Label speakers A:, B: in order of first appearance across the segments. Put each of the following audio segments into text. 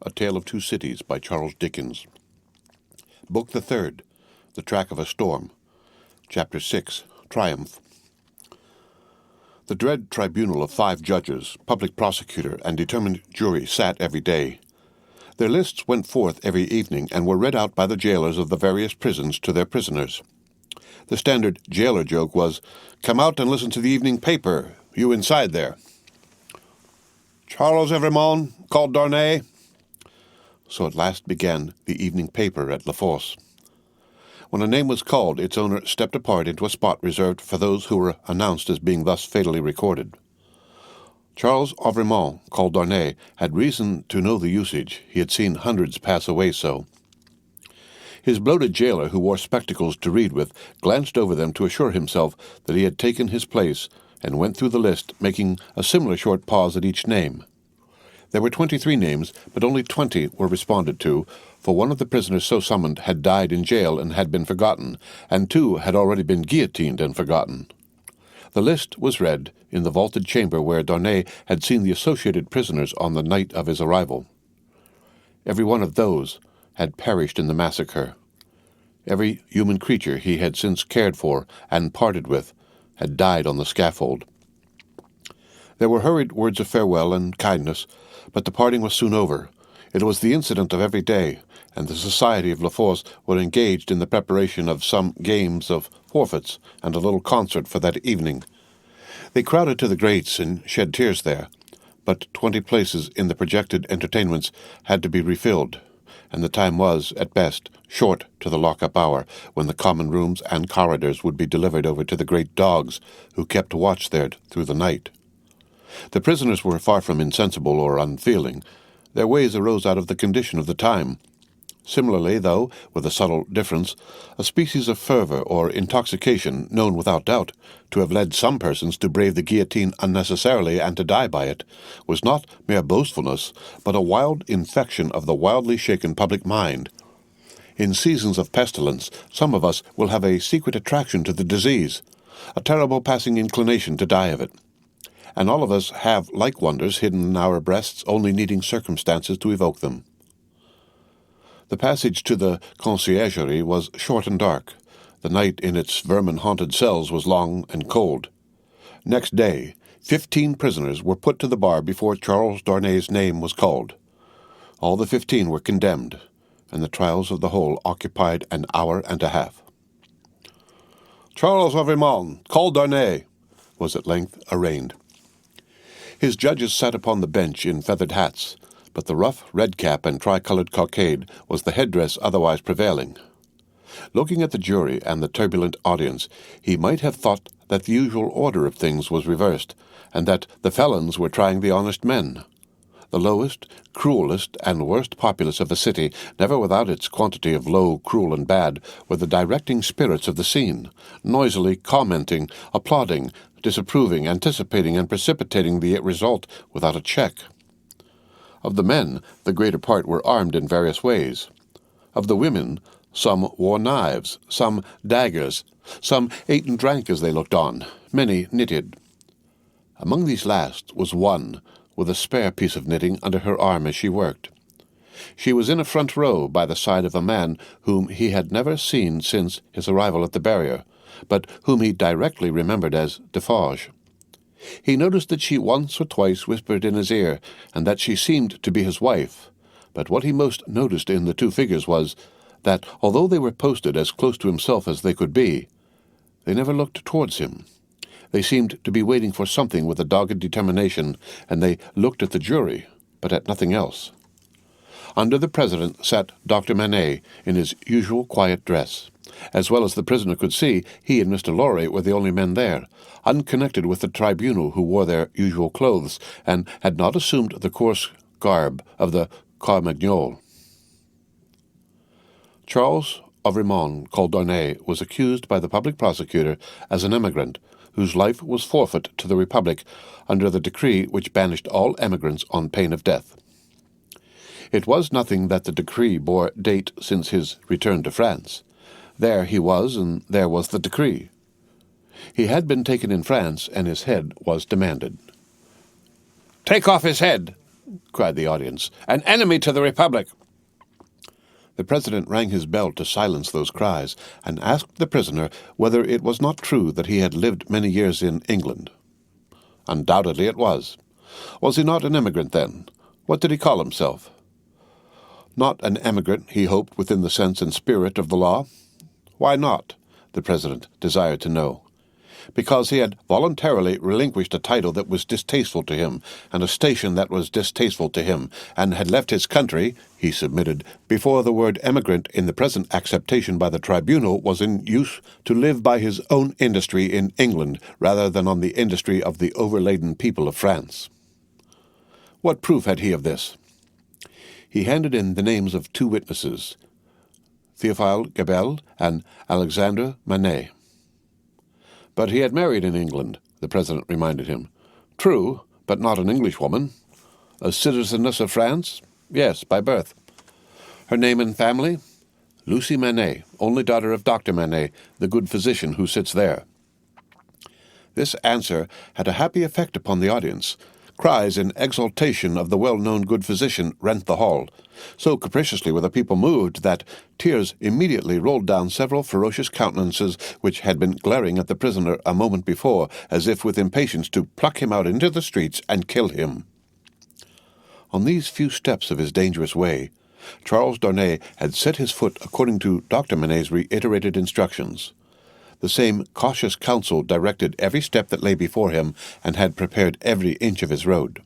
A: A Tale of Two Cities by Charles Dickens. Book the Third, The Track of a Storm. Chapter 6, Triumph. The dread tribunal of 5 judges, public prosecutor, and determined jury sat every day. Their lists went forth every evening and were read out by the jailers of the various prisons to their prisoners. The standard jailer joke was, "Come out and listen to the evening paper, you inside there." "Charles Evrémonde, called Darnay." So at last began the evening paper at La Force. When a name was called, its owner stepped apart into a spot reserved for those who were announced as being thus fatally recorded. Charles Evrémonde, called Darnay, had reason to know the usage. He had seen hundreds pass away so. His bloated jailer, who wore spectacles to read with, glanced over them to assure himself that he had taken his place, and went through the list, making a similar short pause at each name. There were 23 names, but only 20 were responded to, for one of the prisoners so summoned had died in jail and had been forgotten, and 2 had already been guillotined and forgotten. The list was read in the vaulted chamber where Darnay had seen the associated prisoners on the night of his arrival. Every one of those had perished in the massacre. Every human creature he had since cared for and parted with had died on the scaffold. There were hurried words of farewell and kindness, but the parting was soon over. It was the incident of every day, and the society of La Force were engaged in the preparation of some games of forfeits and a little concert for that evening. They crowded to the grates and shed tears there, but 20 places in the projected entertainments had to be refilled, and the time was, at best, short to the lock-up hour, when the common rooms and corridors would be delivered over to the great dogs who kept watch there through the night. The prisoners were far from insensible or unfeeling. Their ways arose out of the condition of the time. Similarly, though, with a subtle difference, a species of fervor or intoxication, known without doubt to have led some persons to brave the guillotine unnecessarily and to die by it, was not mere boastfulness, but a wild infection of the wildly shaken public mind. In seasons of pestilence, some of us will have a secret attraction to the disease, a terrible passing inclination to die of it. And all of us have like wonders hidden in our breasts, only needing circumstances to evoke them. The passage to the conciergerie was short and dark. The night in its vermin-haunted cells was long and cold. Next day, 15 prisoners were put to the bar before Charles Darnay's name was called. All the 15 were condemned, and the trials of the whole occupied an hour and a half. Charles Evrémonde, called Darnay, was at length arraigned. His judges sat upon the bench in feathered hats, but the rough red cap and tricolored cockade was the headdress otherwise prevailing. Looking at the jury and the turbulent audience, he might have thought that the usual order of things was reversed, and that the felons were trying the honest men. The lowest, cruelest, and worst populace of a city, never without its quantity of low, cruel, and bad, were the directing spirits of the scene, noisily commenting, applauding, disapproving, anticipating, and precipitating the result without a check. Of the men, the greater part were armed in various ways. Of the women, some wore knives, some daggers, some ate and drank as they looked on, many knitted. Among these last was one, with a spare piece of knitting under her arm as she worked. She was in a front row by the side of a man whom he had never seen since his arrival at the barrier, but whom he directly remembered as Defarge. He noticed that she once or twice whispered in his ear, and that she seemed to be his wife, but what he most noticed in the 2 figures was that, although they were posted as close to himself as they could be, they never looked towards him. They seemed to be waiting for something with a dogged determination, and they looked at the jury, but at nothing else. Under the president sat Dr. Manette in his usual quiet dress. As well as the prisoner could see, he and Mr. Lorry were the only men there, unconnected with the tribunal, who wore their usual clothes, and had not assumed the coarse garb of the Carmagnole. Charles Evrémonde, called Darnay, was accused by the public prosecutor as an emigrant, whose life was forfeit to the Republic under the decree which banished all emigrants on pain of death. It was nothing that the decree bore date since his return to France. There he was, and there was the decree. He had been taken in France, and his head was demanded. "Take off his head," cried the audience. "An enemy to the Republic!" The president rang his bell to silence those cries, and asked the prisoner whether it was not true that he had lived many years in England. Undoubtedly it was. Was he not an emigrant then? What did he call himself? Not an emigrant, he hoped, within the sense and spirit of the law. Why not? The president desired to know. Because he had voluntarily relinquished a title that was distasteful to him, and a station that was distasteful to him, and had left his country, he submitted, before the word emigrant in the present acceptation by the tribunal was in use, to live by his own industry in England rather than on the industry of the overladen people of France. What proof had he of this? He handed in the names of 2 witnesses, Théophile Gabelle and Alexandre Manette. But he had married in England, the president reminded him. True, but not an Englishwoman. A citizeness of France? Yes, by birth. Her name and family? Lucie Manette, only daughter of Dr. Manette, the good physician who sits there. This answer had a happy effect upon the audience. Cries in exultation of the well-known good physician rent the hall. So capriciously were the people moved that tears immediately rolled down several ferocious countenances which had been glaring at the prisoner a moment before, as if with impatience to pluck him out into the streets and kill him. On these few steps of his dangerous way, Charles Darnay had set his foot according to Dr. Manette's reiterated instructions. The same cautious counsel directed every step that lay before him, and had prepared every inch of his road.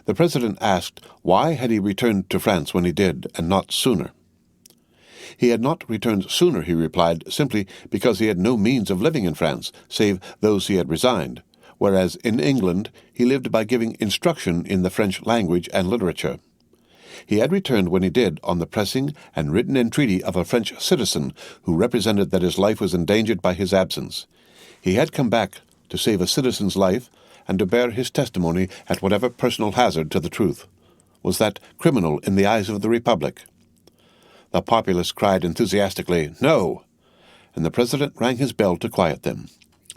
A: The president asked why had he returned to France when he did, and not sooner. He had not returned sooner, he replied, simply because he had no means of living in France, save those he had resigned, whereas in England he lived by giving instruction in the French language and literature. He had returned when he did on the pressing and written entreaty of a French citizen who represented that his life was endangered by his absence. He had come back to save a citizen's life and to bear his testimony at whatever personal hazard to the truth. Was that criminal in the eyes of the Republic? The populace cried enthusiastically, "No!" and the president rang his bell to quiet them,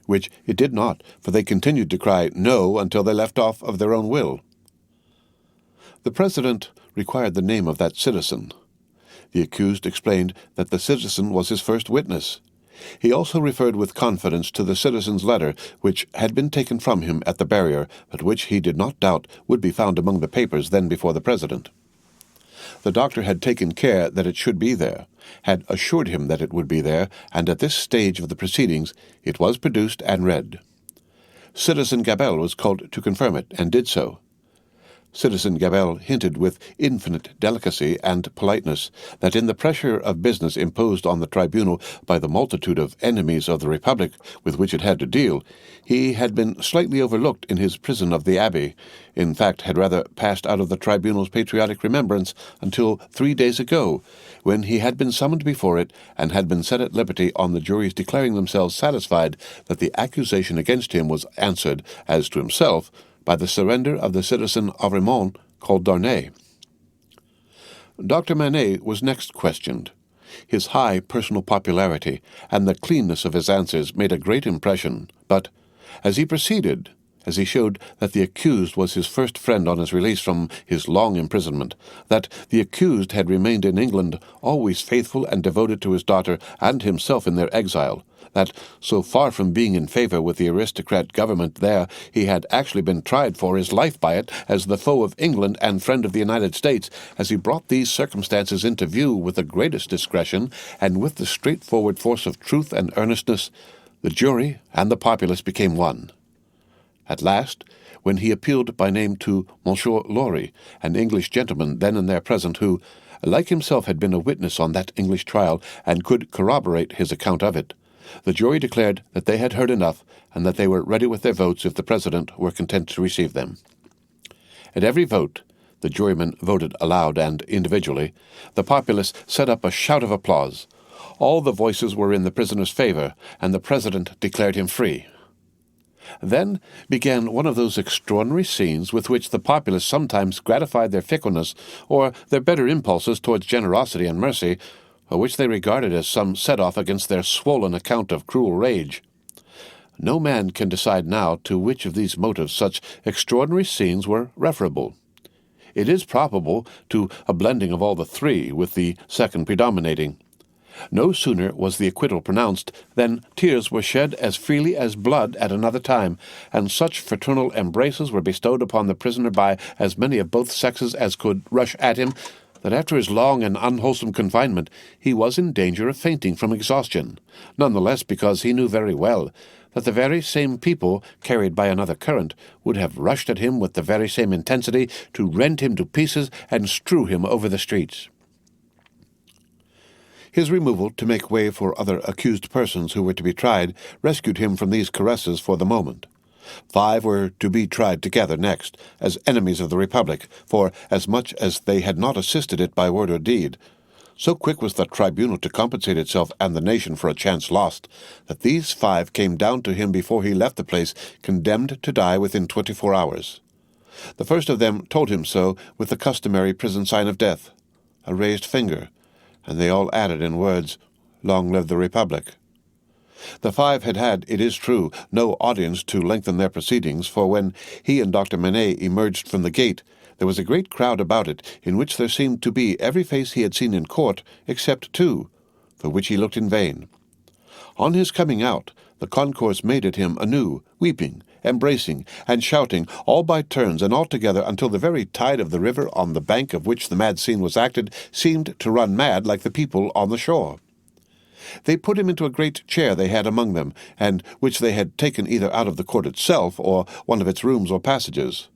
A: which it did not, for they continued to cry "No" until they left off of their own will. The president required the name of that citizen. The accused explained that the citizen was his first witness. He also referred with confidence to the citizen's letter, which had been taken from him at the barrier, but which he did not doubt would be found among the papers then before the president. The doctor had taken care that it should be there, had assured him that it would be there, and at this stage of the proceedings it was produced and read. Citizen Gabelle was called to confirm it, and did so. Citizen Gabelle hinted with infinite delicacy and politeness that in the pressure of business imposed on the tribunal by the multitude of enemies of the Republic with which it had to deal, he had been slightly overlooked in his prison of the Abbey, in fact had rather passed out of the tribunal's patriotic remembrance until 3 days ago, when he had been summoned before it and had been set at liberty on the jury's declaring themselves satisfied that the accusation against him was answered, as to himself, by the surrender of the citizen of Remont called Darnay. Dr. Manette was next questioned. His high personal popularity and the cleanness of his answers made a great impression, but, as he proceeded, as he showed that the accused was his first friend on his release from his long imprisonment, that the accused had remained in England always faithful and devoted to his daughter and himself in their exile, that, so far from being in favor with the aristocrat government there, he had actually been tried for his life by it as the foe of England and friend of the United States, as he brought these circumstances into view with the greatest discretion and with the straightforward force of truth and earnestness, the jury and the populace became one. At last, when he appealed by name to Monsieur Laurie, an English gentleman then and there present, who, like himself, had been a witness on that English trial and could corroborate his account of it, the jury declared that they had heard enough, and that they were ready with their votes if the president were content to receive them. At every vote, the jurymen voted aloud and individually, the populace set up a shout of applause. All the voices were in the prisoner's favor, and the president declared him free. Then began one of those extraordinary scenes with which the populace sometimes gratified their fickleness or their better impulses towards generosity and mercy, or which they regarded as some set-off against their swollen account of cruel rage. No man can decide now to which of these motives such extraordinary scenes were referable. It is probable to a blending of all the three, with the second predominating. No sooner was the acquittal pronounced than tears were shed as freely as blood at another time, and such fraternal embraces were bestowed upon the prisoner by as many of both sexes as could rush at him, that after his long and unwholesome confinement he was in danger of fainting from exhaustion, none the less because he knew very well that the very same people, carried by another current, would have rushed at him with the very same intensity to rend him to pieces and strew him over the streets. His removal to make way for other accused persons who were to be tried rescued him from these caresses for the moment. 5 were to be tried together next, as enemies of the Republic, for as much as they had not assisted it by word or deed. So quick was the tribunal to compensate itself and the nation for a chance lost, that these 5 came down to him before he left the place, condemned to die within 24 hours. The first of them told him so with the customary prison sign of death, a raised finger, and they all added in words, "Long live the Republic." The 5 had had, it is true, no audience to lengthen their proceedings, for when he and Dr. Manette emerged from the gate, there was a great crowd about it, in which there seemed to be every face he had seen in court, except 2, for which he looked in vain. On his coming out, the concourse made at him anew, weeping, embracing, and shouting, all by turns and all together, until the very tide of the river on the bank of which the mad scene was acted seemed to run mad like the people on the shore. They put him into a great chair they had among them, and which they had taken either out of the court itself or one of its rooms or passages.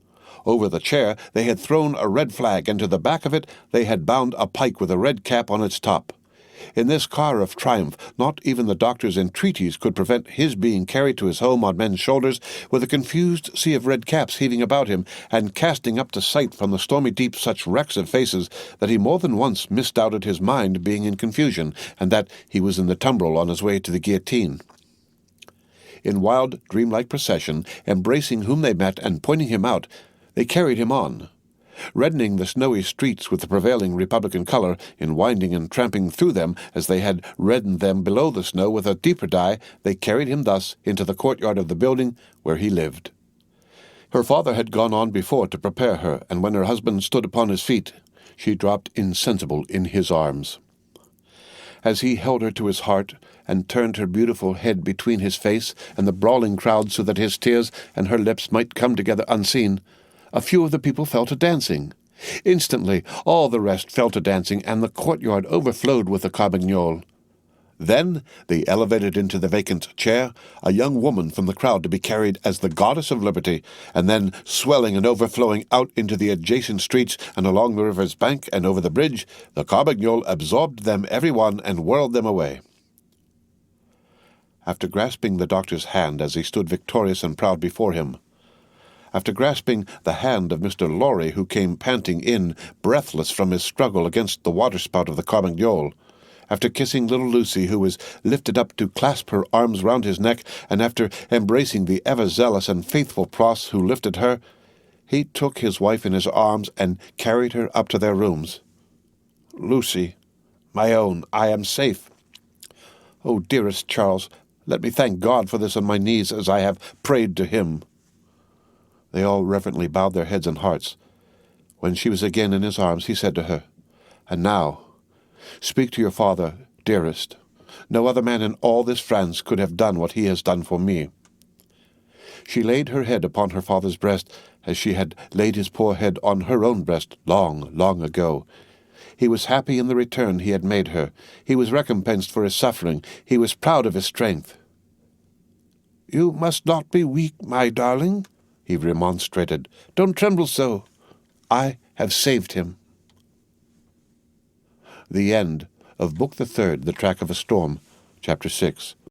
A: Over the chair they had thrown a red flag, and to the back of it they had bound a pike with a red cap on its top. In this car of triumph, not even the doctor's entreaties could prevent his being carried to his home on men's shoulders, with a confused sea of red caps heaving about him, and casting up to sight from the stormy deep such wrecks of faces that he more than once misdoubted his mind being in confusion, and that he was in the tumbrel on his way to the guillotine. In wild, dreamlike procession, embracing whom they met and pointing him out, they carried him on. Reddening the snowy streets with the prevailing Republican color, in winding and tramping through them as they had reddened them below the snow with a deeper dye, they carried him thus into the courtyard of the building where he lived. Her father had gone on before to prepare her, and when her husband stood upon his feet, she dropped insensible in his arms. As he held her to his heart, and turned her beautiful head between his face and the brawling crowd so that his tears and her lips might come together unseen, a few of the people fell to dancing. Instantly all the rest fell to dancing, and the courtyard overflowed with the carmagnole. Then they elevated into the vacant chair a young woman from the crowd to be carried as the goddess of liberty, and then, swelling and overflowing out into the adjacent streets and along the river's bank and over the bridge, the carmagnole absorbed them every one and whirled them away. After grasping the doctor's hand as he stood victorious and proud before him, after grasping the hand of Mr. Lorry, who came panting in, breathless from his struggle against the waterspout of the carmagnole, after kissing little Lucie, who was lifted up to clasp her arms round his neck, and after embracing the ever-zealous and faithful Pross, who lifted her, he took his wife in his arms and carried her up to their rooms. "Lucie, my own, I am safe. Oh, dearest Charles, let me thank God for this on my knees as I have prayed to him." They all reverently bowed their heads and hearts. When she was again in his arms, he said to her, "And now, speak to your father, dearest. No other man in all this France could have done what he has done for me." She laid her head upon her father's breast, as she had laid his poor head on her own breast long, long ago. He was happy in the return he had made her. He was recompensed for his suffering. He was proud of his strength. "You must not be weak, my darling," he remonstrated. "Don't tremble so. I have saved him." The end of Book the Third, The Track of a Storm, Chapter 6.